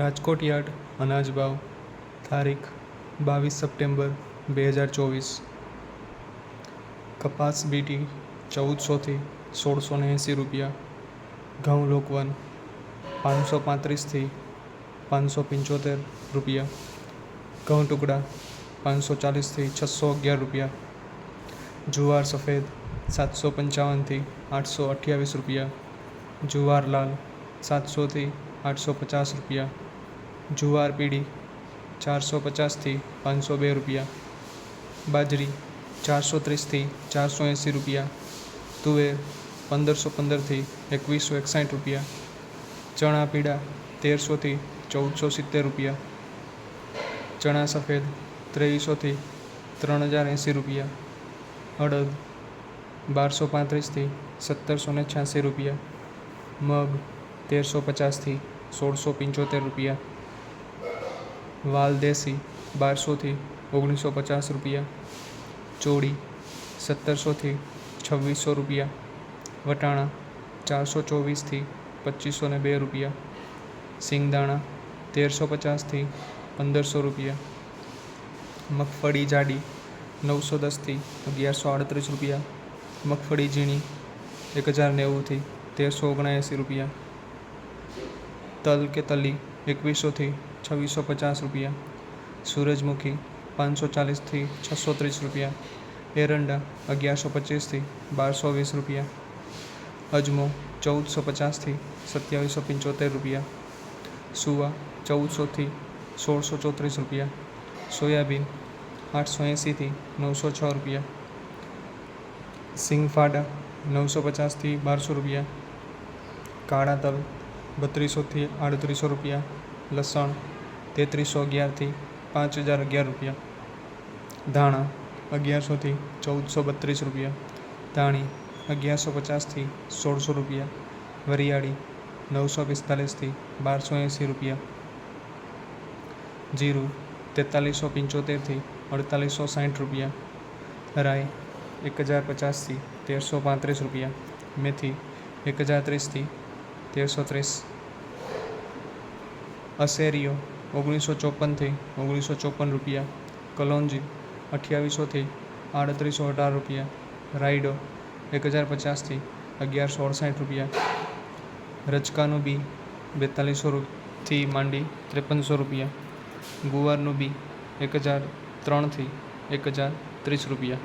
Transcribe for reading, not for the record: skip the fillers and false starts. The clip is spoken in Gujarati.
રાજકોટ યાર્ડ અનાજ ભાવ તારીખ 22 સપ્ટેમ્બર 2024. કપાસ બીટી 1400 થી 1680 રૂપિયા. ઘઉં લોકવન 535 થી 575 રૂપિયા. ઘઉં ટુકડા 540 થી 611 રૂપિયા. જુવાર સફેદ 755 થી 828 રૂપિયા. જુવાર લાલ 700 થી 850 રૂપિયા. જુવાર પીળી 450 થી 502 રૂપિયા. બાજરી 430 થી 480 રૂપિયા. તુવેર 1515 થી 2161 રૂપિયા. ચણા પીળા 1300 થી 1470 રૂપિયા. ચણા સફેદ 2300 થી 3080 રૂપિયા. અડદ 1235 થી 1786 રૂપિયા. મગ 1350 થી 1675 રૂપિયા. વાલ દેશી 1200 થી 1950 રૂપિયા. ચોળી 1700 થી 2600 રૂપિયા. વટાણા 424 થી 2502 રૂપિયા. સિંગદાણા 1350 થી 1500 રૂપિયા. મગફળી જાડી 910 થી 1138 રૂપિયા. મગફળી ઝીણી 1090 થી 1379 રૂપિયા. તલ કે તલી 2100 થી 2650 રૂપિયા. સૂરજમુખી 540 થી 630 રૂપિયા. એરંડા 1125 થી 1220 રૂપિયા. અજમો 1450 થી 2775 રૂપિયા. સુવા 1400 થી 1634 રૂપિયા. સોયાબીન 880 થી 906 રૂપિયા. સિંગફાડા 950 થી 1200 રૂપિયા. કાળા તલ 3200 થી 3800 રૂપિયા. લસણ 3311 થી 5011 રૂપિયા. ધાણા 1100 થી 1432 રૂપિયા. ધાણી 1150 થી 1600 રૂપિયા. વરિયાળી 945 થી 1280 રૂપિયા. જીરું 4375 થી 4860 રૂપિયા. રાઈ 1050 થી 1335 રૂપિયા. મેથી 1030 થી 1330. અસેરીઓ 1954 થી 1954 રૂપિયા. કલોંજી 2800 થી 3818 રૂપિયા. રાયડો 1050 થી 1168 રૂપિયા. રચકાનું બી 4200 થી માંડી 5300 રૂપિયા. ગુવારનું બી 1003 થી 1030 રૂપિયા.